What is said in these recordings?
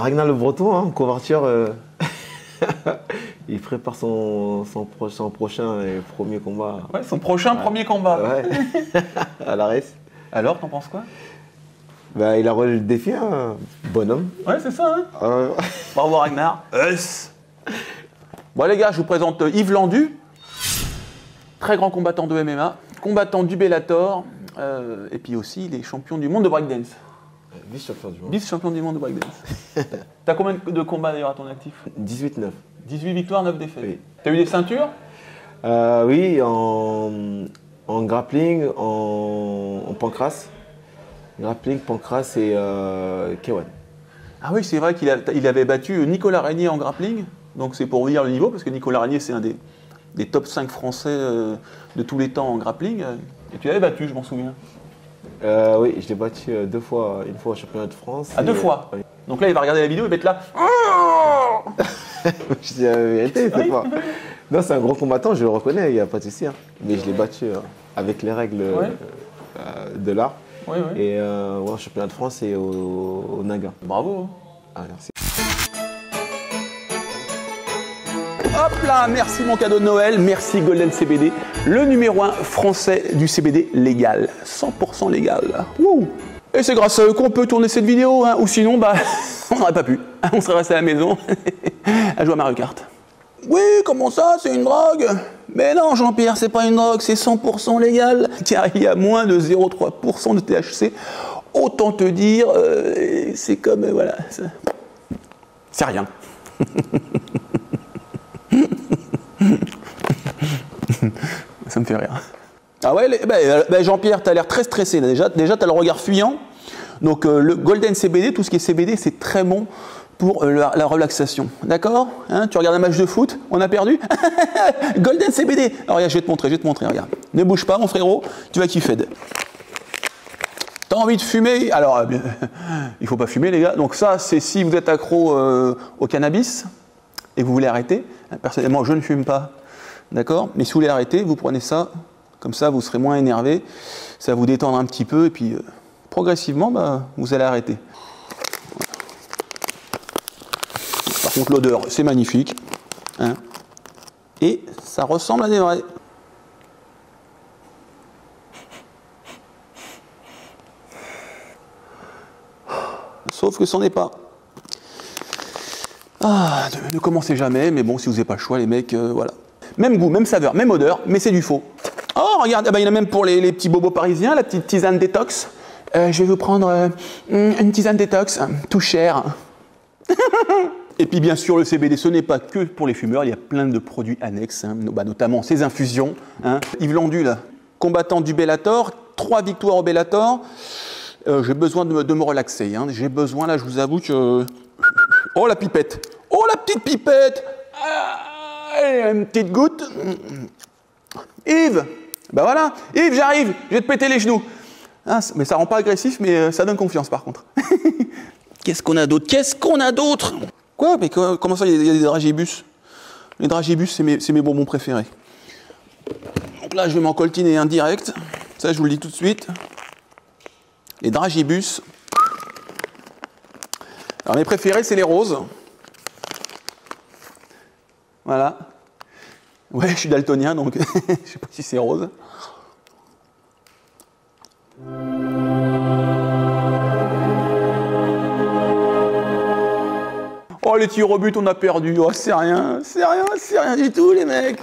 Ragnar Le Breton, hein, couverture, il prépare son prochain et premier combat. Ouais, son prochain premier combat. Ouais. À l'ARES. Alors, t'en penses quoi? Bah, il a relevé le défi, hein. Bonhomme. Ouais, c'est ça, hein. Bravo Ragnar. Bon les gars, je vous présente Yves Landu, très grand combattant de MMA, combattant du Bellator, et puis aussi il est champion du monde de breakdance. Vice-champion du monde. Vice-champion du monde de breakdance. T'as combien de combats d'ailleurs à ton actif? 18-9. 18 victoires, 9 défaites. Oui. T'as eu des ceintures? Oui, en grappling, en pancrace. Grappling, pancrace et K1. Ah oui, c'est vrai qu'il avait battu Nicolas Régnier en grappling, donc c'est pour vous dire le niveau, parce que Nicolas Régnier c'est un des top 5 français de tous les temps en grappling, et tu l'avais battu, je m'en souviens. Oui, je l'ai battu 2 fois, une fois au championnat de France. Ah, 2 fois Oui. Donc là il va regarder la vidéo et va être là. Je dis la vérité, c'est pas. Non, c'est un gros combattant, je le reconnais, il n'y a pas de souci. Hein. Mais je l'ai battu avec les règles de l'art. Oui, oui. Et au championnat de France et au Naga. Bravo. Ah, merci. Hop là, merci mon cadeau de Noël, merci Golden CBD, le numéro 1 français du CBD légal, 100% légal. Wouh. Et c'est grâce à eux qu'on peut tourner cette vidéo, hein, ou sinon, bah, on n'aurait pas pu. On serait resté à la maison à jouer à Mario Kart. Oui, comment ça, c'est une drogue? Mais non, Jean-Pierre, c'est pas une drogue, c'est 100% légal, car il y a moins de 0,3% de THC. Autant te dire, c'est comme, voilà, c'est rien. Ça me fait rire. Ah ouais, Jean-Pierre, tu as l'air très stressé. Déjà tu as le regard fuyant. Donc, le Golden CBD, tout ce qui est CBD, c'est très bon pour la relaxation. D'accord, hein, tu regardes un match de foot, on a perdu. Golden CBD. Alors, regarde, je vais te montrer, regarde. Ne bouge pas, mon frérot, tu vas kiffer. T'as envie de fumer? Alors, il faut pas fumer, les gars. Donc ça, c'est si vous êtes accro au cannabis et vous voulez arrêter. Personnellement, je ne fume pas, d'accord? Mais si vous voulez arrêter, vous prenez ça. Comme ça, vous serez moins énervé. Ça va vous détendre un petit peu. Et puis, progressivement, bah, vous allez arrêter. Par contre, l'odeur, c'est magnifique. Hein, et ça ressemble à des vrais. Sauf que c'en est pas. Ah, ne commencez jamais, mais bon, si vous n'avez pas le choix, les mecs, voilà. Même goût, même saveur, même odeur, mais c'est du faux. Oh, regarde, ah bah, il y en a même pour les petits bobos parisiens, la petite tisane détox. Je vais vous prendre une tisane détox, tout cher. Et puis bien sûr, le CBD, ce n'est pas que pour les fumeurs, il y a plein de produits annexes, hein, bah, notamment ces infusions. Hein. Yves Landu, là, combattant du Bellator, 3 victoires au Bellator. J'ai besoin de me relaxer. Hein. J'ai besoin, là, je vous avoue que... Oh, la pipette! Oh, la petite pipette! Une petite goutte. Yves! Ben voilà! Yves, j'arrive! Je vais te péter les genoux. Ah, mais ça rend pas agressif, mais ça donne confiance, par contre. Qu'est-ce qu'on a d'autre? Qu'est-ce qu'on a d'autre? Quoi? Mais comment ça, il y a des dragibus? Les dragibus, c'est mes bonbons préférés. Donc là, je vais m'en coltiner un direct. Ça, je vous le dis tout de suite. Les dragibus. Alors mes préférés, c'est les roses. Voilà. Ouais, je suis daltonien, donc je sais pas si c'est rose. Oh, les tirs au but, on a perdu. Oh, c'est rien du tout, les mecs.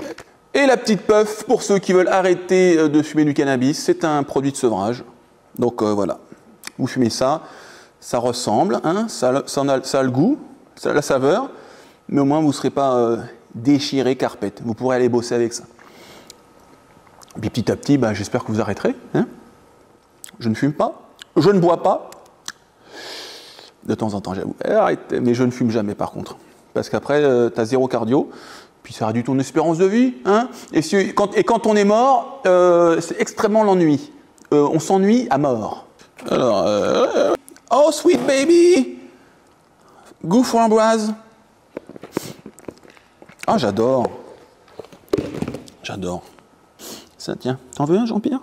Et la petite puff, pour ceux qui veulent arrêter de fumer du cannabis, c'est un produit de sevrage. Donc voilà, vous fumez ça, ça ressemble, hein, ça a le goût, ça a la saveur, mais au moins vous ne serez pas déchiré carpette. Vous pourrez aller bosser avec ça. Et puis petit à petit, bah, j'espère que vous arrêterez. Hein. Je ne fume pas, je ne bois pas. De temps en temps, j'avoue. Arrêtez, mais je ne fume jamais par contre. Parce qu'après, tu as 0 cardio, puis ça réduit ton espérance de vie. Hein. Et quand on est mort, c'est extrêmement l'ennui. On s'ennuie à mort. Alors, oh sweet baby, goût framboise. Ah, j'adore. J'adore. Ça, tiens. T'en veux un, Jean-Pierre?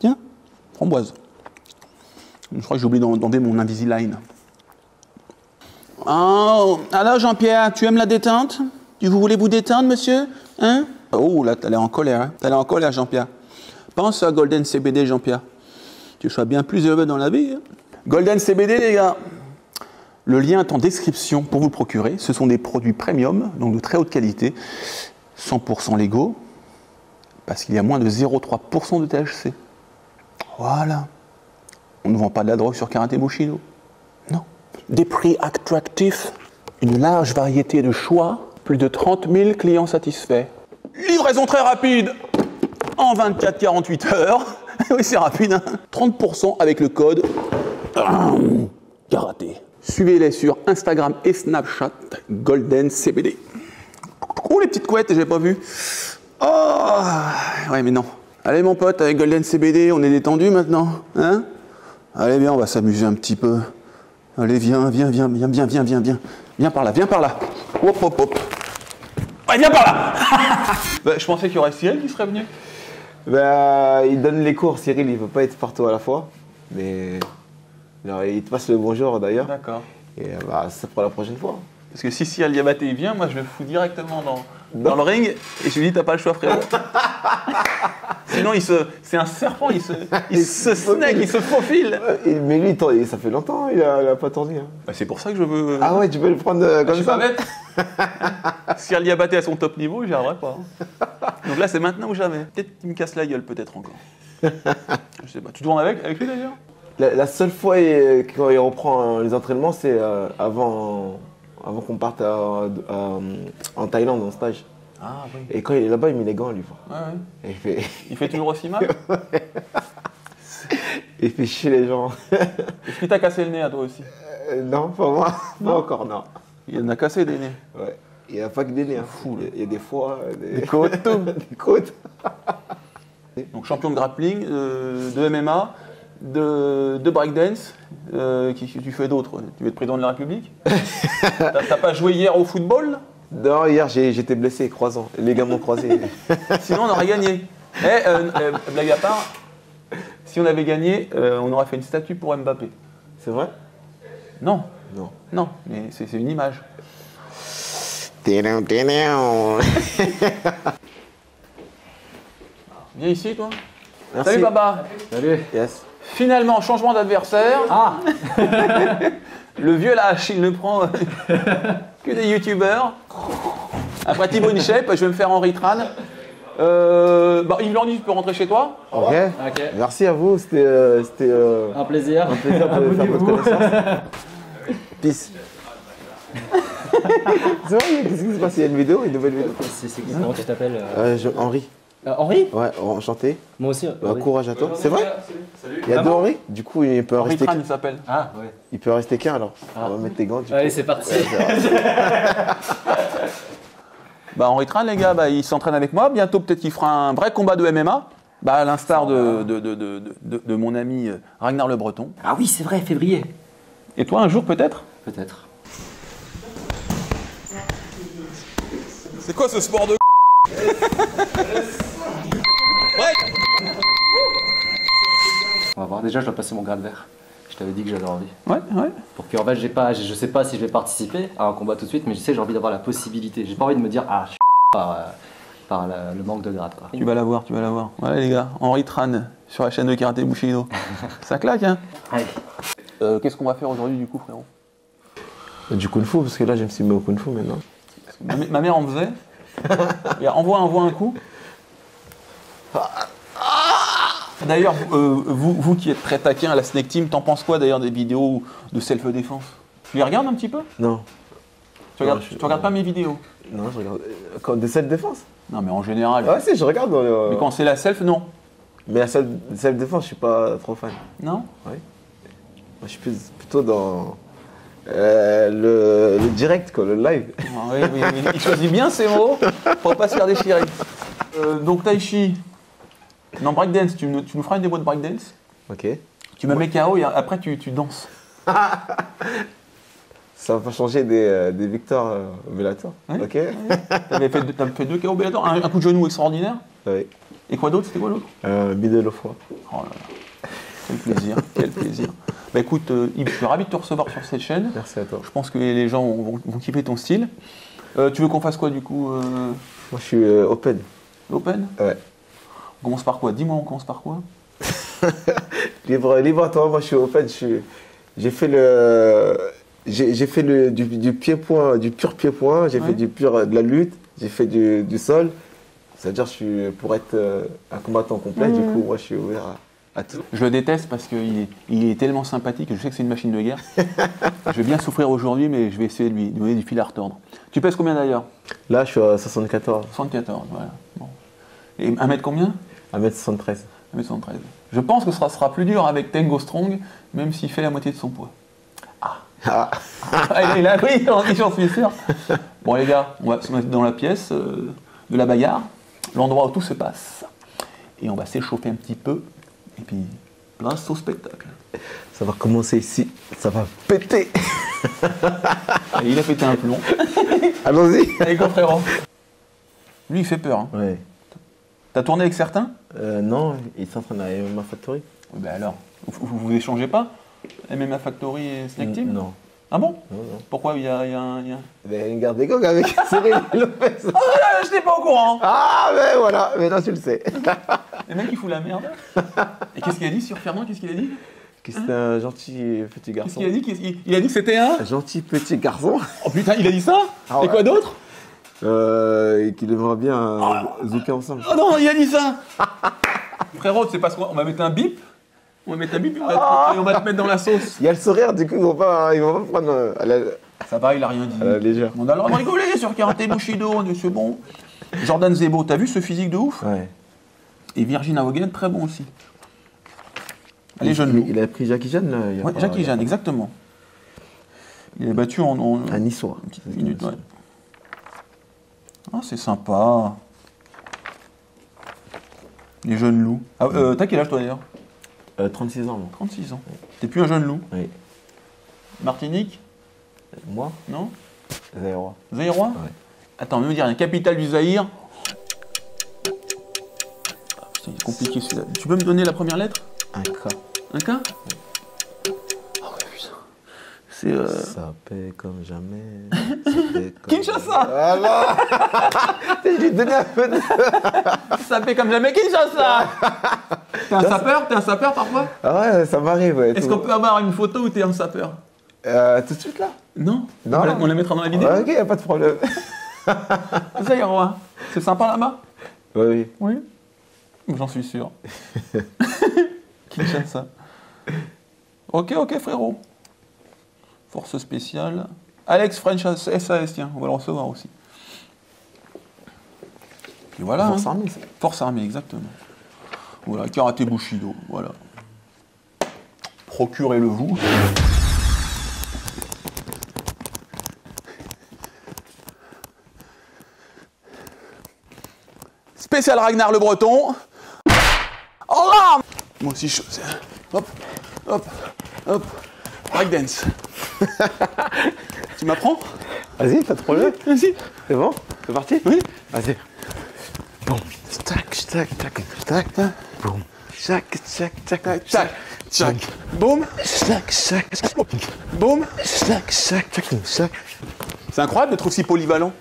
Tiens, framboise. Je crois que j'ai oublié d'enlever mon Invisalign. Oh, alors Jean-Pierre, tu aimes la détente? Vous voulez vous détendre, monsieur? Hein? Oh, là, t'as l'air en colère, hein? T'as l'air en colère, Jean-Pierre. Pense à Golden CBD, Jean-Pierre. Tu sois bien plus heureux dans la vie. Hein? Golden CBD, les gars. Le lien est en description pour vous le procurer. Ce sont des produits premium, donc de très haute qualité, 100% légaux, parce qu'il y a moins de 0,3% de THC. Voilà. On ne vend pas de la drogue sur Karaté Bushido. Non. Des prix attractifs, une large variété de choix, plus de 30 000 clients satisfaits. Livraison très rapide, en 24-48 heures. Oui, c'est rapide, hein. 30% avec le code Karaté. Suivez-les sur Instagram et Snapchat, Golden CBD. Oh, les petites couettes, j'ai pas vu. Oh, ouais, mais non. Allez, mon pote, avec Golden CBD, on est détendu maintenant, hein? Allez, viens, on va s'amuser un petit peu. Allez, viens. Viens par là, Hop, hop, hop. Ouais, viens par là. Bah, je pensais qu'il y aurait Cyril qui serait venu. Bah, il donne les cours, Cyril, il veut pas être partout à la fois. Mais alors, il te passe le bonjour d'ailleurs. D'accord. Et bah, ça pour la prochaine fois. Parce que si Cyril Diabaté il vient, moi je le fous directement dans le ring et je lui dis t'as pas le choix, frérot. Sinon c'est un serpent, il se snake, il se faufile. Mais lui, ça fait longtemps, il a pas tourné. Hein. Bah, c'est pour ça que je veux. Ah ouais, tu peux le prendre comme je suis ça. pas bête. Cyril Diabaté à son top niveau, j'y arriverai pas. Hein. Donc là c'est maintenant ou jamais. Peut-être qu'il me casse la gueule, peut-être encore. Je sais pas. Tu tournes avec lui d'ailleurs? La seule fois quand il reprend les entraînements, c'est avant qu'on parte en Thaïlande en stage. Ah oui. Et quand il est là-bas, il met les gants, lui. Ouais. Et il fait toujours aussi mal? Il fait chier les gens. Est-ce qu'il t'a cassé le nez à toi aussi? Non, pas moi. Pas encore, non. Il en a cassé des nez. Ouais. Il n'y a pas que des nez. Hein. Fou, il y a des foies, des côtes, tout. Des côtes. Donc champion de grappling, de MMA, de breakdance. Tu fais d'autres? Tu veux être président de la République? T'as pas joué hier au football? Non, hier j'étais blessé, croisant, ligaments croisés. Sinon on aurait gagné. Blague à part, si on avait gagné, on aurait fait une statue pour Mbappé. C'est vrai? Non. Non. Non, mais c'est une image. Viens ici, toi. Merci. Salut, Baba. Salut. Yes. Finalement, changement d'adversaire. Ah. Le vieux lâche, il ne prend que des youtubeurs. Après Thibaut InShape, je vais me faire Henri Tran. Yves Landy, tu peux rentrer chez toi. Ok. Merci à vous, c'était Un plaisir. Un plaisir de faire votre connaissance. Peace. C'est vrai, qu'est-ce qui se passe? Il y a une vidéo, une nouvelle vidéo. C'est qui? Comment tu t'appelles? Henri. Henri? Ouais, enchanté. Moi aussi. Henri. Courage à toi. C'est vrai? Salut. Il y a deux Henri? Du coup, il peut Henri rester Tran, il s'appelle. Ah ouais. Il peut rester qu'un alors. On va mettre tes gants. Allez, c'est parti. Henri Tran, les gars, il s'entraîne avec moi. Bientôt, peut-être qu'il fera un vrai combat de MMA. À l'instar de mon ami Ragnar Le Breton. Ah oui, c'est vrai, février. Et toi, un jour, peut-être? Peut-être. C'est quoi ce sport de Ouais. On va voir. Déjà, je dois passer mon grade vert. Je t'avais dit que j'avais envie. Ouais. Pour qu'en fait, je sais pas si je vais participer à un combat tout de suite, mais je sais, j'ai envie d'avoir la possibilité. J'ai pas envie de me dire, ah, je suis par le manque de grade, quoi. Tu vas la voir. Voilà, les gars, Henri Tran sur la chaîne de Karaté Bushido. Ça claque, hein? Allez. Qu'est-ce qu'on va faire aujourd'hui, du coup, frérot? Du kung fu, parce que là, je me suis mis au kung fu maintenant. Ma mère en faisait. Envoie un coup. D'ailleurs, vous qui êtes très taquin à la Snake Team, t'en penses quoi d'ailleurs des vidéos de self-défense? Tu les regardes un petit peu? Non. Tu regardes pas mes vidéos? Non, je regarde. Quand de self-défense? Non, mais en général. Ouais, si, je regarde. Mais quand c'est la self, non. Mais la self-défense, je suis pas trop fan. Non? Oui. Moi, je suis plutôt dans le direct, quoi, le live. Oui, il choisit bien ses mots pour pas se faire déchirer. Donc, Tai Chi. Non, breakdance, tu nous feras une démo de breakdance. Ok. Tu me mets KO et après tu danses. Ça va pas changer des victoires Bellator. Ouais. Ok. T'avais fait 2 KO Bellator, un coup de genou extraordinaire. Oui. Et quoi d'autre? C'était quoi l'autre? Middle au froid. Oh là là. Quel plaisir, quel plaisir. Bah écoute, Yves, je suis ravi de te recevoir sur cette chaîne. Merci à toi. Je pense que les gens vont kiffer ton style. Tu veux qu'on fasse quoi du coup Moi, je suis open. L'open? Ouais. On commence par quoi? Dis-moi, on commence par quoi? Libre à toi, moi, je suis open. J'ai fait du pied-point, du pur pied-point. J'ai fait de la lutte. J'ai fait du sol. C'est-à-dire, pour être un combattant complet, du coup, moi, je suis ouvert à tout. Je le déteste parce qu'il est tellement sympathique que je sais que c'est une machine de guerre. Je vais bien souffrir aujourd'hui, mais je vais essayer de lui donner du fil à retordre. Tu pèses combien d'ailleurs? Là, je suis à 74. 74, voilà. Bon. Et 1 mètre combien? 1m73. 1m73. Je pense que ce sera plus dur avec Tango Strong, même s'il fait la moitié de son poids. Ah. Il a pris, j'en suis sûr. Bon les gars, on va se mettre dans la pièce de la bagarre, l'endroit où tout se passe. Et on va s'échauffer un petit peu. Et puis, place au spectacle. Ça va commencer ici. Ça va péter. Et il a pété un plomb. Allons-y. Allez, go frérot. Lui, il fait peur. Hein. Ouais. T'as tourné avec certains? Non, il s'entraîne à MMA Factory. Oui, ben alors, vous échangez pas? MMA Factory et Snack Team? Non. Ah bon? Non. Pourquoi il y a Il y a une garde des gangs avec Cyril Lopez. Ah, je n'étais pas au courant. Ah, mais voilà, maintenant tu le sais. Le mec, il fout la merde. Et qu'est-ce qu'il a dit sur Fernand? Qu'est-ce qu'il a dit? Que c'était un gentil petit Qu'est-ce garçon. qu'il a dit? Il a dit que c'était un... Un gentil petit garçon. Oh putain, il a dit ça? Ah Et ouais. quoi d'autre? Et qu'il aimerait bien zouker ensemble. Oh non, il a dit ça. Frérot, tu sais pas ce qu'on va mettre un bip. On va mettre un bip et on va te mettre dans la sauce. Il y a le sourire, du coup, ils vont pas prendre Ça va, il a rien dit. à la légère. On a le droit de rigoler sur Karaté Bushido, c'est bon. Jordan Zebo, t'as vu ce physique de ouf? Ouais. Et Virgin Hogan, très bon aussi. Les jeunes loups. Il a pris Jackie Chan, là. Ouais, Jackie Chan, exactement. Il est battu en Un niçois. une petite minute, ouais. Ah, c'est sympa. Les jeunes loups. Ah, t'as quel âge toi d'ailleurs? 36 ans, moi. 36 ans. T'es plus un jeune loup. Oui. Martinique? Moi, Non? Zaïrois. Zaïrois? Ouais. Attends, même dire rien. Capitale du Zaïre. Ah, putain, il est compliqué celui-là. Tu peux me donner la première lettre? Un K. Un K? Ah ouais, putain. C'est Ça paie comme jamais. Ça paie comme Kinshasa! Voilà. Je lui ai donné un peu de... Ça fait comme jamais Kinshasa! T'es un sapeur? T'es un sapeur parfois? Ah ouais, ça m'arrive, ouais. Est-ce qu'on peut avoir une photo où t'es un sapeur? Tout de suite, là? Non? Non. On la mettra dans la vidéo? Ouais, ok, y a pas de problème. Zaïrois. C'est sympa là-bas? Oui. Oui. J'en suis sûr. Kinshasa. Ok, frérot. Force spéciale. Alex French SAS, tiens, on va le recevoir aussi. Puis voilà. Force hein. armée, ça. Force armée, exactement. Voilà, Karaté Bushido, voilà. Procurez-le vous. Spécial Ragnar le Breton. Oh là! Moi aussi je... Hop, hop, hop. Breakdance. Tu m'apprends? Vas-y, pas de problème. Vas-y. C'est bon? C'est parti? Oui. Vas-y. Boum. Tac, tac, tac, tac. Boum. Tac, tac, tac, tac. Tac, tac. Boum. Tac, tac, Boum. tac, tac, tac, tac. C'est incroyable d'être aussi polyvalent.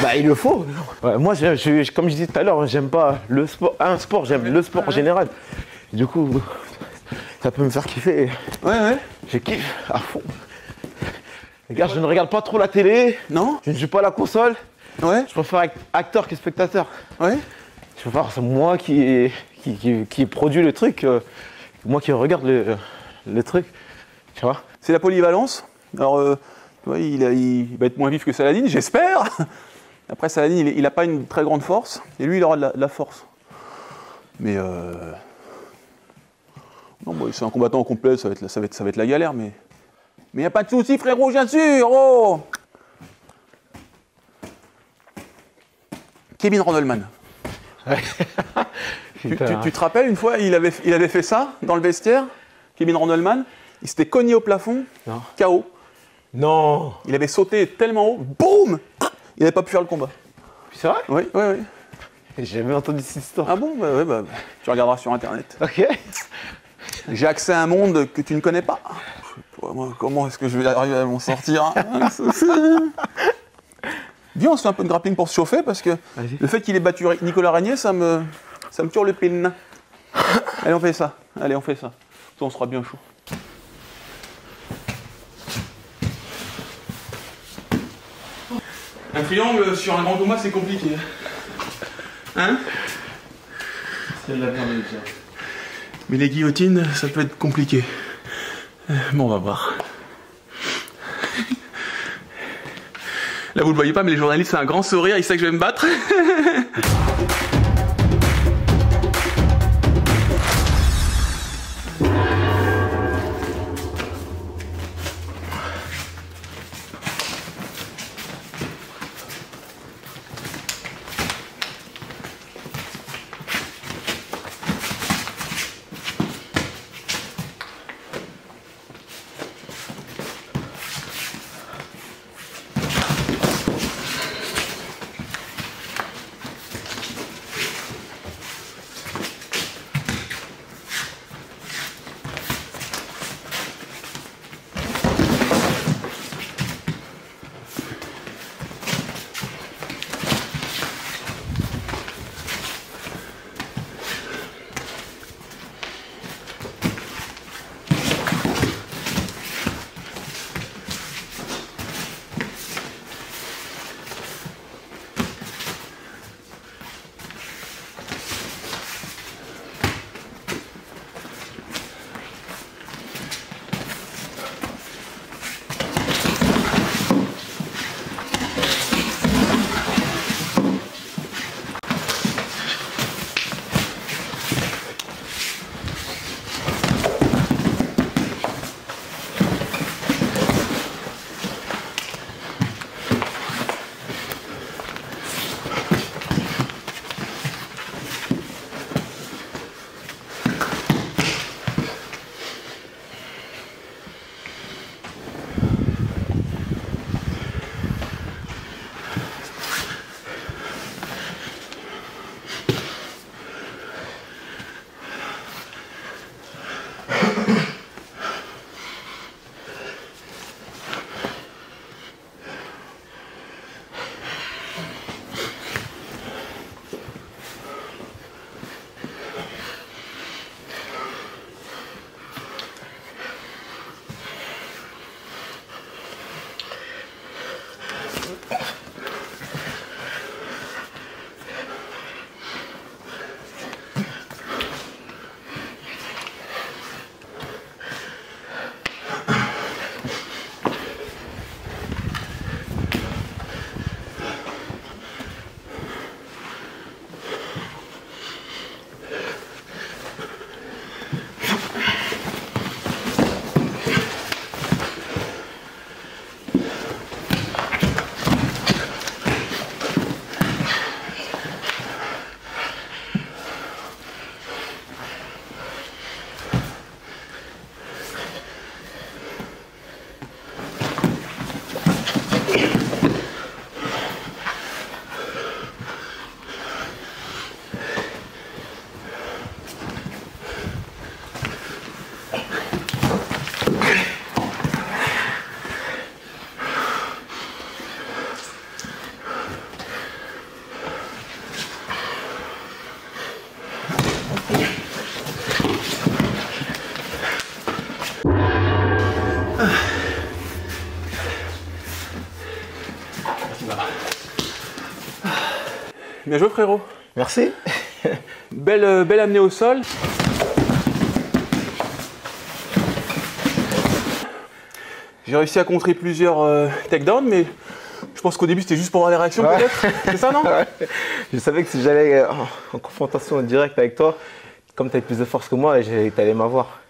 Bah, il le faut. Ouais, moi, comme je disais tout à l'heure, j'aime pas le sport. Un sport, j'aime le sport en général. Du coup, ça peut me faire kiffer. Ouais. Je kiffe à fond. Regarde, je ne regarde pas trop la télé. Non? Je ne joue pas à la console. Ouais. Je préfère être acteur que spectateur. Ouais. Je préfère, c'est moi qui produit le truc, moi qui regarde le truc. Tu vois? C'est la polyvalence. Alors, tu vois, il va être moins vif que Saladin, j'espère. Après, Saladin, il n'a pas une très grande force. Et lui, il aura de la force. Mais non, bon, c'est un combattant complet, ça va être la galère, mais il n'y a pas de souci, frérot, bien sûr. Oh, Kevin Randleman. Tu te rappelles, une fois, il avait fait ça dans le vestiaire, Kevin Randleman. Il s'était cogné au plafond, Non. KO. Non. Il avait sauté tellement haut, boum. Il n'avait pas pu faire le combat. C'est vrai? Oui. J'ai jamais entendu cette histoire. Ah bon? Bah, tu regarderas sur internet. Ok. J'ai accès à un monde que tu ne connais pas. Moi, comment est-ce que je vais arriver à m'en sortir? Viens, on se fait un peu de grappling pour se chauffer, parce que le fait qu'il ait battu Nicolas Régnier, ça me tue le pin. Allez, on fait ça. Allez, on fait ça. On sera bien chaud. Un triangle sur un grand combat, c'est compliqué. Hein? C'est de la merde déjà. Mais les guillotines, ça peut être compliqué. Bon, on va voir. Là, vous le voyez pas, mais les journalistes, c'est un grand sourire, ils savent que je vais me battre. Bien joué frérot. Merci. Belle amenée au sol. J'ai réussi à contrer plusieurs takedowns, mais je pense qu'au début c'était juste pour avoir des réactions peut-être. C'est ça non? Ouais. Je savais que si j'allais en confrontation directe avec toi, comme tu avais plus de force que moi, tu allais m'avoir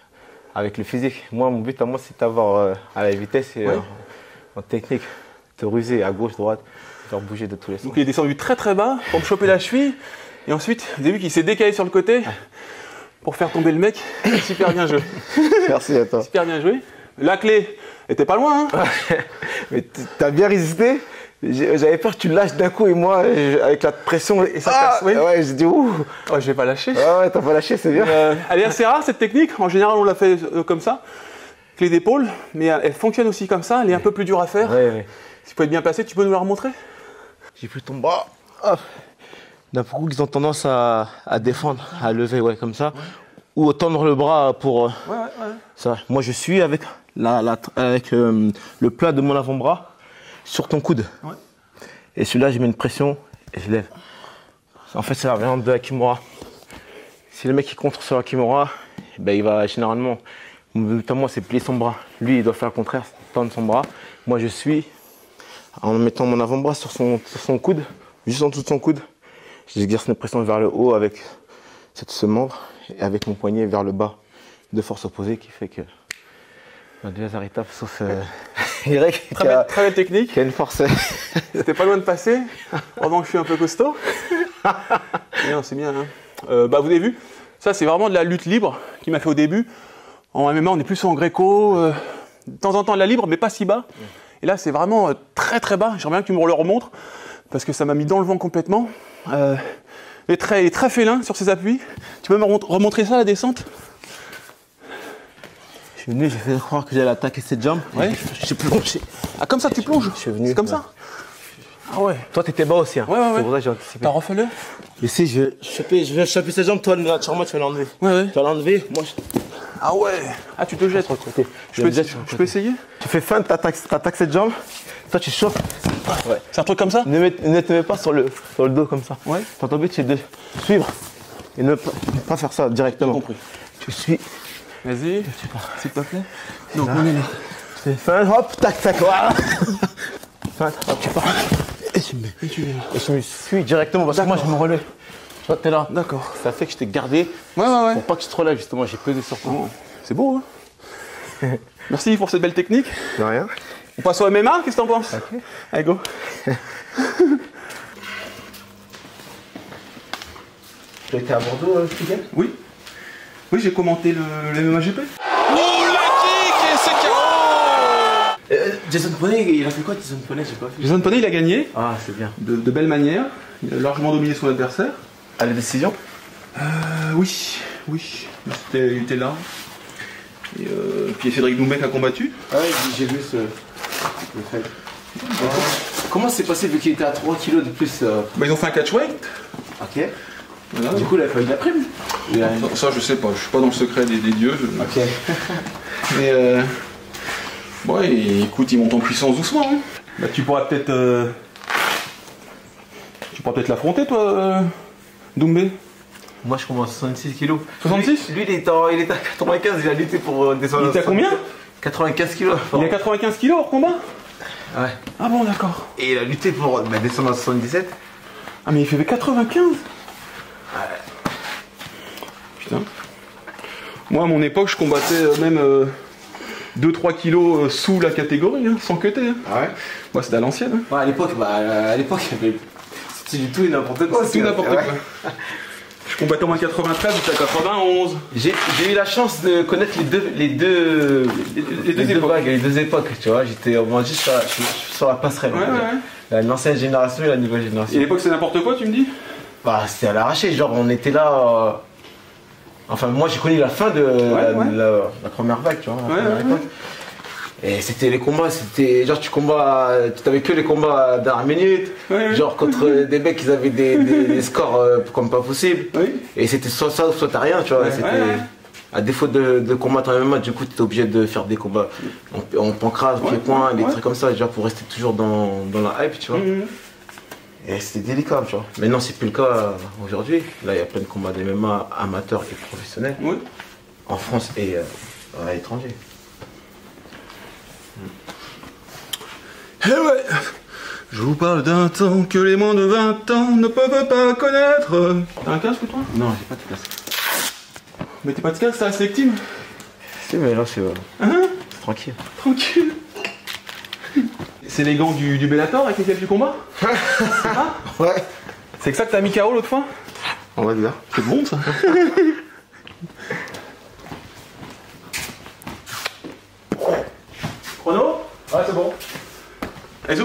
avec le physique. Moi, mon but à moi, c'est d'avoir à la vitesse et en technique, te ruser à gauche, droite, faire bouger de tous les sens. Donc il est descendu très très bas pour me choper la cheville. Et ensuite, vous avez vu qu'il s'est décalé sur le côté pour faire tomber le mec. Super bien joué. Merci à toi. Super bien joué. La clé était pas loin. Hein. Mais t'as bien résisté. J'avais peur que tu lâches d'un coup et moi, avec la pression. Et ça casse, oui. Ouais, j'ai dit ouh. Oh, je vais pas lâcher. Ouais, t'as pas lâché, c'est bien. Elle est assez rare cette technique. En général, on l'a fait comme ça, clé d'épaule, mais elle fonctionne aussi comme ça. Elle est un peu plus dure à faire. Ouais. Si tu peux être bien placé, tu peux nous la remontrer? J'ai pris ton bras. Hop. Il y en a beaucoup qui ont tendance à défendre, à lever, ouais, comme ça. Ou tendre le bras pour ça. Moi, je suis avec, le plat de mon avant-bras sur ton coude. Ouais. Et celui-là, je mets une pression et je lève. En fait, c'est la variante de la Kimura. Si le mec il contre sur la Kimura, ben, il va généralement, notamment, c'est plier son bras. Lui, il doit faire le contraire, tendre son bras. Moi, je suis en mettant mon avant-bras sur son coude, juste en dessous de son coude. J'exerce une pression vers le haut avec ce membre et avec mon poignet vers le bas de force opposée qui fait que deux hasards tape sauf Eric Très belle technique. qui a une force. C'était pas loin de passer, pendant que je suis un peu costaud. Non, c'est bien. Hein. Vous avez vu, ça c'est vraiment de la lutte libre qui m'a fait au début. En MMA, on est plus en gréco, de temps en temps de la libre, mais pas si bas. Et là, c'est vraiment très très bas. J'aimerais bien que tu me le remontres, parce que ça m'a mis dans le vent complètement. Il est très félin sur ses appuis. Tu peux me remontrer ça, la descente? Je suis venu, j'ai fait croire que j'allais attaquer cette jambe. Ouais. J'ai plongé. Ah, comme ça, tu plonges? Je suis venu. C'est comme ça? Ah ouais. Toi, t'étais bas aussi. Hein. Ouais. C'est pour ça que j'ai anticipé. T'as refait-le? Ici, je vais choper cette jambe, toi, naturellement, tu vas l'enlever. Ouais. Tu vas l'enlever, moi, Ah ouais. Ah, tu te jettes. Je peux essayer? Tu fais fin, t'attaques cette jambe, toi, tu chauffes. Ouais. C'est un truc comme ça? Ne te mets pas sur le dos comme ça. Ouais. Ton but, c'est de suivre et ne pas faire ça directement. J'ai compris. Tu suis. Vas-y, s'il te plaît. Donc, on est là. Tu fais fin, hop, tac, voilà. Fin, hop, tu pars. Et tu me suis directement parce que moi, je me relève. Toi, t'es là. D'accord. Ça fait que je t'ai gardé Ouais. pour pas que tu te relèves, justement. J'ai pesé sur toi. Oh, c'est beau, hein. Merci pour cette belle technique. De rien. On passe au MMA, qu'est-ce que t'en penses? Ok. Allez, go. Tu as été à Bordeaux, Fidel? Oui. Oui, j'ai commenté le MMA GP. Oh, le kick et c'est KO. Jason Poney, il a fait quoi, Jason Poney? J'ai pas vu. Jason Poney, il a gagné Ah, c'est bien. de belle manière. Il a largement dominé son adversaire. À la décision? Oui. Il était là. Et puis Cédric Doumbé a combattu. Ah ouais, j'ai vu le fait. Comment c'est passé vu qu'il était à 3 kilos de plus Ils ont fait un catchweight. Ok. Voilà. Du coup, il a pas eu de la prime. Ça, je sais pas. Je suis pas dans le secret des dieux. Ok. Mais ouais, écoute, il monte en puissance doucement. Hein. Tu pourras peut-être l'affronter, toi, Doumbé. Moi, je commence à 66 kilos. 66? Lui, il est à 95, il a lutté pour descendre. Il était à combien? 95 kilos. Il a 95 kilos hors combat? Ouais. Ah bon, d'accord. Et il a lutté pour descendre à 77. Ah, mais il fait 95? Ouais. Putain. Moi, à mon époque, je combattais même 2-3 kilos sous la catégorie, hein, sans cutter. Hein. Ah ouais? Moi, c'était à l'ancienne. Hein. Ouais, à l'époque, c'était du tout et n'importe quoi. C'est tout n'importe quoi. Je combattais en moins 93, j'étais à 91. J'ai eu la chance de connaître les deux époques, tu vois. J'étais juste sur la passerelle. Ouais. L'ancienne génération et la nouvelle génération. Et l'époque, c'est n'importe quoi, tu me dis? Bah, c'était à l'arraché, genre on était là. Enfin, moi j'ai connu la fin de la première vague, tu vois. La première époque. Et c'était les combats, c'était genre tu t'avais que les combats dernière minute, genre contre des mecs qui avaient des scores comme pas possible. Oui. Et c'était soit ça ou soit t'as rien, tu vois. À défaut de combattre en MMA, du coup t'étais obligé de faire des combats en pancrase, pied-point, des trucs comme ça, genre pour rester toujours dans la hype, tu vois. Et c'était délicat, tu vois. Maintenant c'est plus le cas aujourd'hui. Là il y a plein de combats de MMA amateurs et professionnels. En France et à l'étranger. Eh ouais, je vous parle d'un temps que les moins de 20 ans ne peuvent pas connaître. T'as un casque toi? Non, j'ai pas de casque. Mais t'es pas de casque, c'est la sélective? Si, mais là c'est c'est tranquille. Tranquille. C'est les gants du Bellator avec lesquels tu combats? Ah ouais. C'est que ça que t'as mis KO l'autre fois? On va dire. C'est bon ça. Chrono? Ouais, c'est bon. Allez,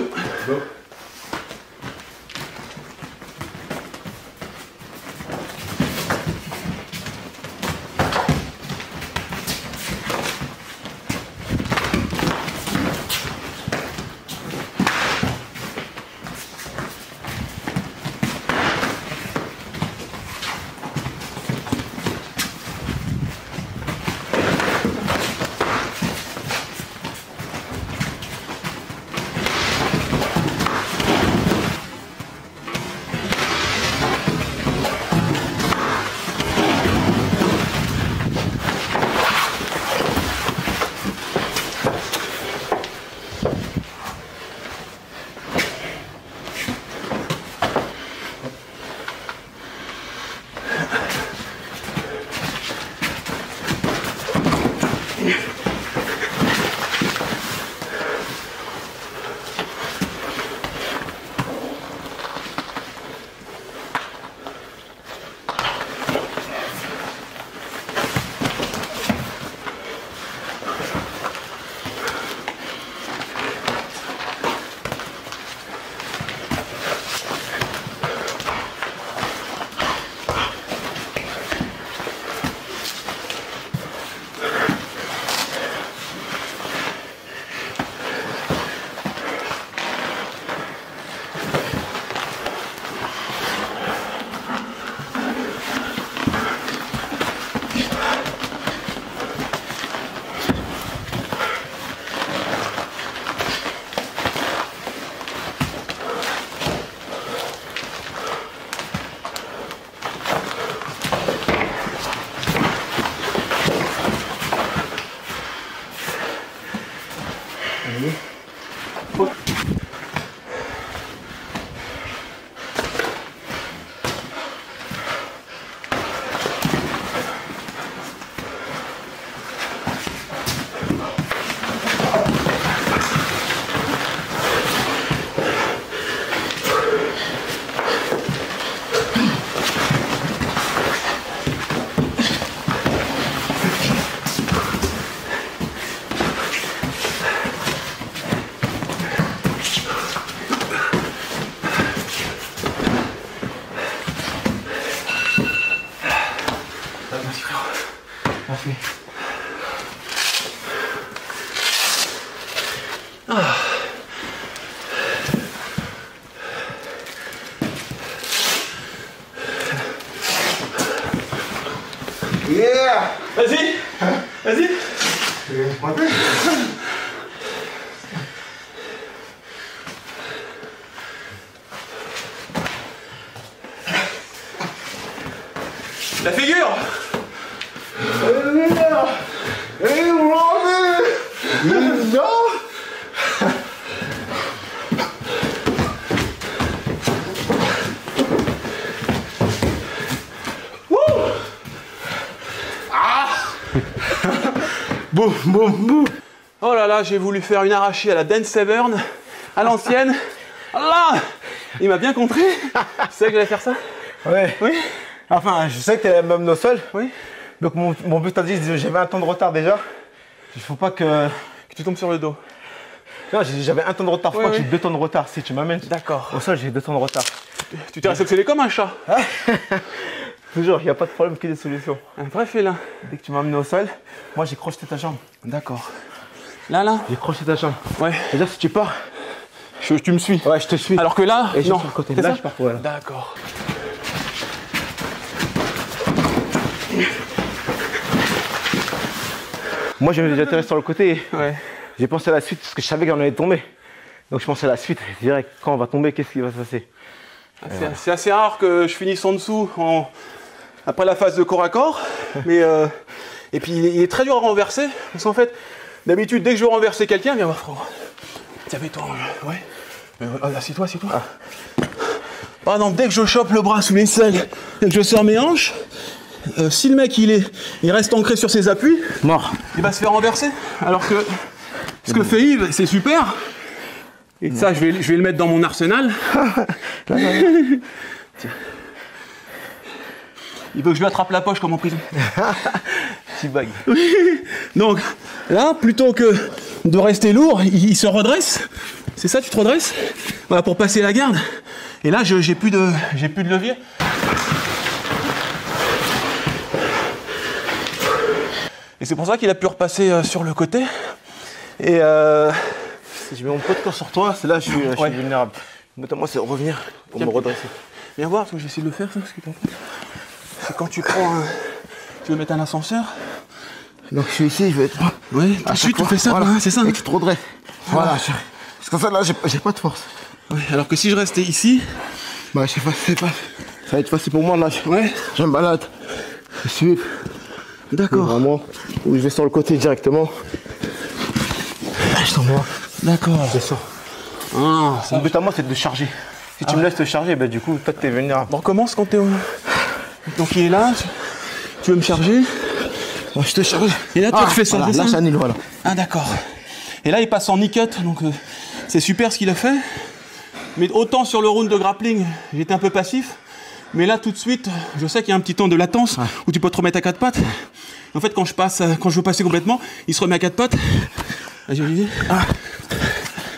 Merci frérot. Merci. Ah. Yeah. Vas-y. Vas-y. La figure. Boum, boum, boum. Oh là là, j'ai voulu faire une arrachée à la Dan Severn, à l'ancienne. Allah, il m'a bien contré. Tu sais que j'allais faire ça? Ouais. Oui. Enfin, je sais que t'es même au sol. Oui. Donc mon but à dire, j'avais un temps de retard déjà. Il faut pas que... Que tu tombes sur le dos. Non, j'avais un temps de retard. Faut Ouais, pas que ouais. j'ai 2 temps de retard. Si tu m'amènes D'accord. au sol, j'ai 2 temps de retard. Tu t'es réceptionné comme un chat. Toujours, il n'y a pas de problème, que des solutions. Un vrai félin. Dès que tu m'as amené au sol, moi j'ai crocheté ta jambe. D'accord. Là. J'ai crocheté ta jambe. Ouais. C'est-à-dire si tu pars, Tu me suis. ouais, je te suis. Alors que là, Et je non. suis sur le côté. C'est Là, ça je pars. Voilà. D'accord. Moi, j'ai déjà atterri sur le côté. Et Ouais. j'ai pensé à la suite parce que je savais qu'on allait tomber. Donc je pensais à la suite. Direct, quand on va tomber, qu'est-ce qui va se passer? C'est assez rare que je finisse en dessous après la phase de corps à corps. Mais et puis il est très dur à renverser. Parce qu'en fait, d'habitude, dès que je veux renverser quelqu'un, viens voir frérot. Tiens, mets-toi. Ouais. Assieds-toi, assieds-toi. Par exemple, dès que je chope le bras sous l'aisselle et que je sors mes hanches, si le mec il reste ancré sur ses appuis, Mort. il va se faire renverser. Alors que ce que fait Yves, c'est super. Et ça, je vais le mettre dans mon arsenal. Tiens. Il veut que je lui attrape la poche comme en prison. Petit bug. Donc là, plutôt que de rester lourd, il se redresse. C'est ça, tu te redresses? Voilà, pour passer la garde. Et là, j'ai plus de levier. Et c'est pour ça qu'il a pu repasser sur le côté. Et Si je mets mon poids de corps sur toi, c'est là que je suis Ouais. vulnérable. Notamment, c'est revenir pour me redresser. viens voir, parce que j'essaie de le faire, ça, parce que c'est quand tu prends un... Tu veux mettre un ascenseur. Donc je suis ici, je vais être. Oui, tout de suite tu fais ça, voilà. hein, c'est ça. Et tu te redresses. Voilà. Parce que ça, là, j'ai pas de force. Oui, alors que si je restais ici... Bah, je sais pas, ça va être facile pour moi, là. Ouais. Je me balade. Je suis. D'accord. Vraiment. Ou je vais sur le côté directement. Je t'envoie. D'accord. Je descends. Ah, ça... Mon but à moi, c'est de charger. Si tu me laisses te charger, bah, du coup, toi, t'es vulnérable. On recommence quand t'es au... Donc il est là, tu veux me charger. Je te charge. Et là, toi, tu fais ça, voilà, c'est là, ça ça annule, voilà. Ah, d'accord. Et là, il passe en knee-cut, donc c'est super ce qu'il a fait. Mais autant sur le round de grappling, j'étais un peu passif. Mais là, tout de suite, je sais qu'il y a un petit temps de latence où tu peux te remettre à quatre pattes. En fait, quand je veux passer complètement, il se remet à quatre pattes. Vas-y, Olivier. Ah.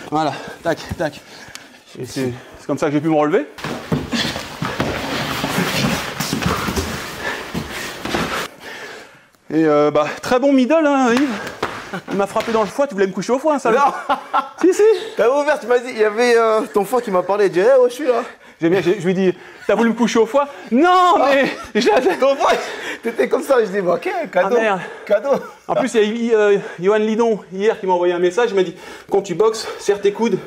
Voilà, tac, tac. Et c'est comme ça que j'ai pu me relever. Et bah, très bon middle, hein, Yves. Il m'a frappé dans le foie, tu voulais me coucher au foie, hein, ça. Si, si. T'as ouvert, tu m'as dit, il y avait ton foie qui m'a parlé. Il dit, oh, je suis là. Je lui ai dit, t'as voulu me coucher au foie? Non, mais Ton foie, t'étais comme ça. Je dis, bah, ok, cadeau. Ah, merde. Cadeau. En plus, il y a Johan Lidon hier qui m'a envoyé un message. Il m'a dit, quand tu boxes, serre tes coudes.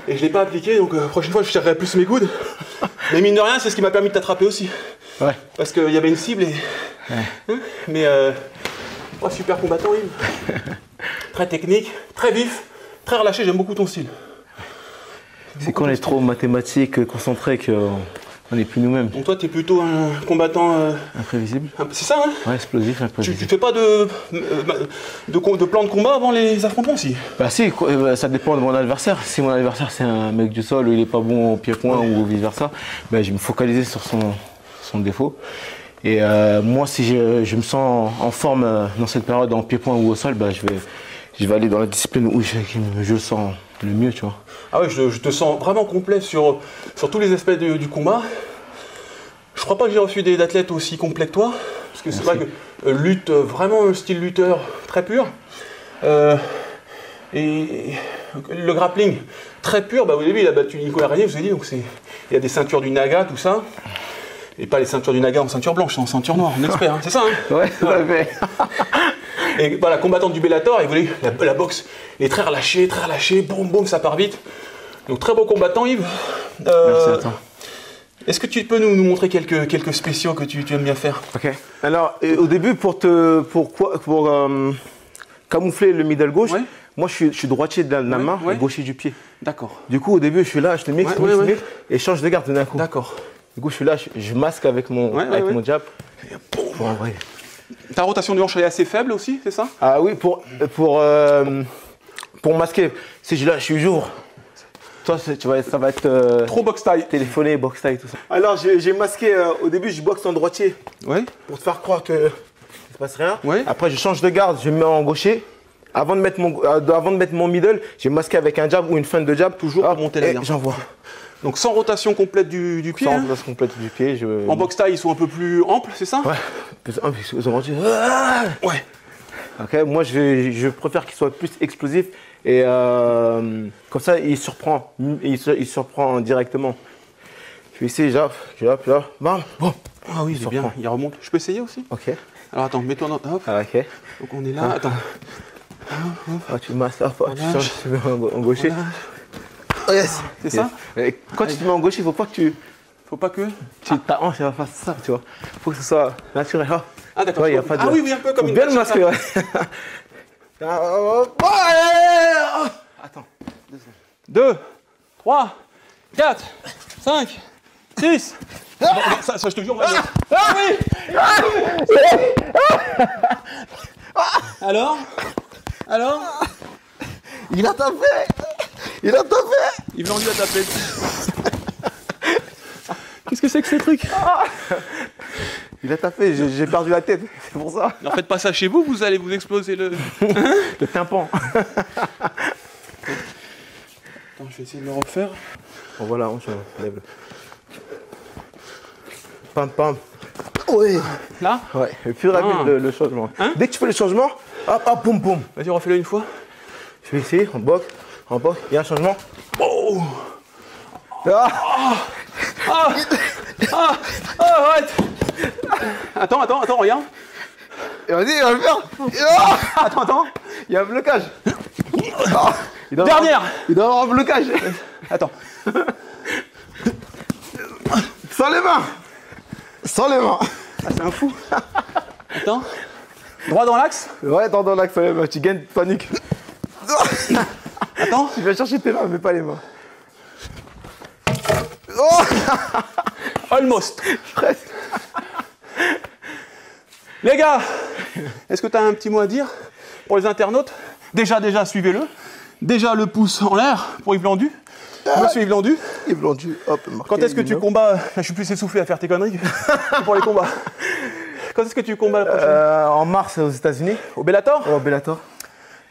Et je l'ai pas appliqué, donc prochaine fois, je serrerai plus mes coudes. Mais mine de rien, c'est ce qui m'a permis de t'attraper aussi. Ouais. Parce qu'il y avait une cible et. Ouais. Hein, mais oh, super combattant, Yves. Très technique, très vif, très relâché. J'aime beaucoup ton style. C'est qu'on est trop mathématique, concentré, qu'on n'est plus nous-mêmes. Donc toi, t'es plutôt un combattant. Imprévisible. C'est ça, hein? Ouais, explosif, Tu imprévisible. fais pas de plan de combat avant les affrontements aussi? Bah si, ça dépend de mon adversaire. Si mon adversaire c'est un mec du sol où il est pas bon au pied-point ou vice versa, bah, je vais me focaliser sur son défaut. Et moi, si je me sens en forme dans cette période en pied-point ou au sol, bah, je vais aller dans la discipline où je sens le mieux, tu vois. Ah ouais, je te sens vraiment complet sur tous les aspects du combat. Je crois pas que j'ai reçu d'athlètes aussi complets que toi. Parce que c'est vrai que lutte, vraiment un style lutteur très pur. Et le grappling très pur, bah, au début il a battu Nico Herrerier, vous avez dit, donc il y a des ceintures du Naga, tout ça. Et pas les ceintures du Naga en ceinture blanche, c'est en ceinture noire, on est expert, hein, c'est ça hein. Ouais, tout à fait. Et voilà, combattant du Bellator, et vous voyez, la boxe, il est très relâché, boum boum, ça part vite. Donc très beau combattant Yves. Merci à toi. Est-ce que tu peux nous montrer quelques spéciaux que tu aimes bien faire? Ok. Alors, au début, pour camoufler le middle gauche, Ouais. moi je suis droitier de la main ouais. et gaucher du pied. D'accord. Du coup, au début, je suis là, je te mixe, Ouais. et je change de garde d'un coup. D'accord. Du coup, je suis là, je masque avec mon jab. Pour envoyer. Ta rotation de hanche est assez faible aussi, c'est ça? Ah oui, pour masquer. Si je j'ouvre. Toi, ça va être Trop box taille. téléphoné, box taille, tout ça. Alors, j'ai masqué, au début, je boxe en droitier Ouais. pour te faire croire que ne se passe rien. Ouais. Après, je change de garde, je me mets en gaucher. Avant de mettre mon middle, j'ai masqué avec un jab ou une feinte de jab. Toujours pour monter la et garde. j'envoie. Donc sans rotation complète du pied. Sans Hein. place complète du pied. En box taille, ils sont un peu plus amples, c'est ça? Ouais. Ils ont dit, ah Ouais. ok, moi, je préfère qu'il soit plus explosif et comme ça, il surprend directement. Je vais essayer, là, bam, bon. Ah oui, c'est bien, il remonte. Je peux essayer aussi? Ok. Alors attends, mets-toi dans... Hop. Ah, ok. Donc on est là, attends. Ah, tu masses, hop, tu Relâche. changes, tu te mets en gaucher. Oh, yes. C'est ça? Et quand tu te mets en gaucher, il ne faut pas que Faut pas que... ta hanche elle va faire ça, tu vois. Il faut que ce soit naturel. Ah, Ah d'accord. ouais, y a pas de... Ah oui, un peu comme faut une... bien le masquer, ouais. Attends. 2, 3, 4, 5, 6. Ça, je te jure, on va le mettre. Ah oui. Alors? Il a tapé. Yves Landu a tapé. Qu'est-ce que c'est que ce truc? Il a tapé, j'ai perdu la tête, c'est pour ça. Ne faites pas ça chez vous, vous allez vous exploser le... Le tympan. Attends, je vais essayer de le refaire. Bon, voilà, on lève. Pam, pam. Oui. Là? Ouais, et plus rapide le changement. Hein? Dès que tu fais le changement, hop, hop, boum, boum. Vas-y, refais-le une fois. Je vais essayer, en boxe, il y a un changement. Oh! Ah. Arrête! Attends, regarde. Et vas-y, il va le faire. Attends. Il y a un blocage. Ah, il doit Dernière! il doit avoir un blocage. Attends. Sans les mains. Ah, c'est un fou. Attends. Droit dans l'axe. Ouais, dans l'axe, sans les mains, tu gagnes panique. Attends. Tu vas chercher tes mains, mais pas les mains. Almost. Presque. Les gars, est-ce que tu as un petit mot à dire pour les internautes? Déjà, suivez-le. Déjà, le pouce en l'air pour Yves Landu. Monsieur Yves Landu. Yves Landu, hop. Quand est-ce que tu combats? Je suis plus essoufflé à faire tes conneries que pour les combats. Quand est-ce que tu combats la prochaine? En mars aux États-Unis. Au Bellator? Au Bellator.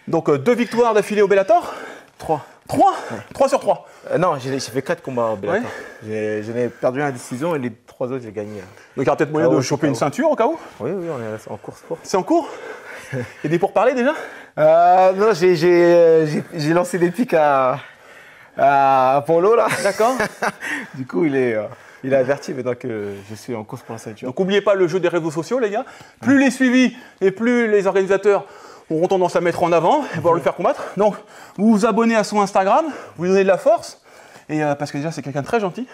Donc 2 victoires d'affilée au Bellator? 3. 3 3 sur 3. Non, j'ai fait 4 combats au Bellator. J'en ai perdu un à décision et les 3 autres, j'ai gagné. Donc il y aura peut-être moyen de choper une ceinture au cas où? Oui, on est en course pour. C'est en cours? Et des pourparlers déjà? Non, j'ai lancé des pics à Apollo, là. D'accord. Du coup, il est averti maintenant que je suis en course pour la ceinture. Donc n'oubliez pas le jeu des réseaux sociaux, les gars. Plus les suivis et plus les organisateurs auront tendance à mettre en avant et pouvoir le faire combattre. Donc vous vous abonnez à son Instagram, vous lui donnez de la force, et parce que déjà c'est quelqu'un de très gentil,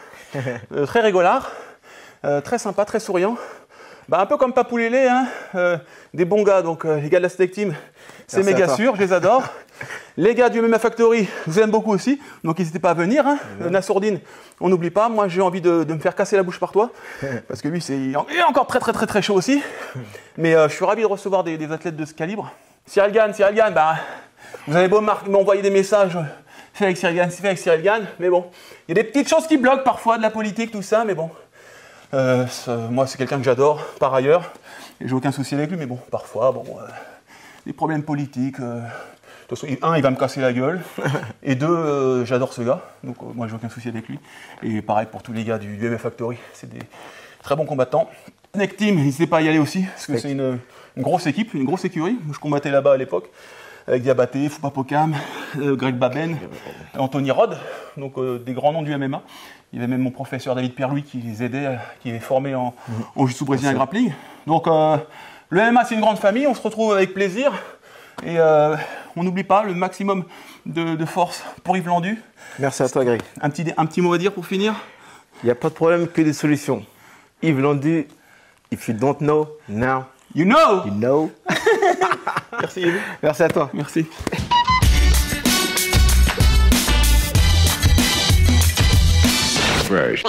très rigolard, très sympa, très souriant. Bah, un peu comme Papoulélé, hein, des bons gars, donc les gars de la Select Team, c'est méga sûr, je les adore. Les gars du MMA Factory, je vous aime beaucoup aussi, donc n'hésitez pas à venir. Hein. Nassourdine, on n'oublie pas, moi j'ai envie de me faire casser la bouche par toi, parce que lui il est encore très chaud aussi. Mais je suis ravi de recevoir des athlètes de ce calibre. Cyril Gann, bah, vous avez beau m'envoyer des messages, fais avec Cyril Gann, mais bon, il y a des petites choses qui bloquent parfois, de la politique, tout ça, mais bon. Moi c'est quelqu'un que j'adore par ailleurs, et j'ai aucun souci avec lui, mais bon, parfois, des problèmes politiques. De toute façon, un, il va me casser la gueule, et deux, j'adore ce gars, donc moi j'ai aucun souci avec lui. Et pareil pour tous les gars du MMA Factory, c'est des très bons combattants. Snake Team, n'hésitez pas à y aller aussi, parce que c'est une grosse équipe, une grosse écurie. Je combattais là-bas à l'époque, avec Diabaté, Foupa Pokam, Greg Baben, Anthony Rod, donc des grands noms du MMA. Il y avait même mon professeur David Pierre-Louis qui les aidait, qui les formait en jiu-jitsu brésilien grappling. Donc le MMA c'est une grande famille, on se retrouve avec plaisir. Et on n'oublie pas le maximum de force pour Yves Landu. Merci à toi, Greg. Un petit mot à dire pour finir? Il n'y a pas de problème, que des solutions. Yves Landu, if you don't know, now you know. you know. Merci Yves. Merci à toi. Merci. Fresh.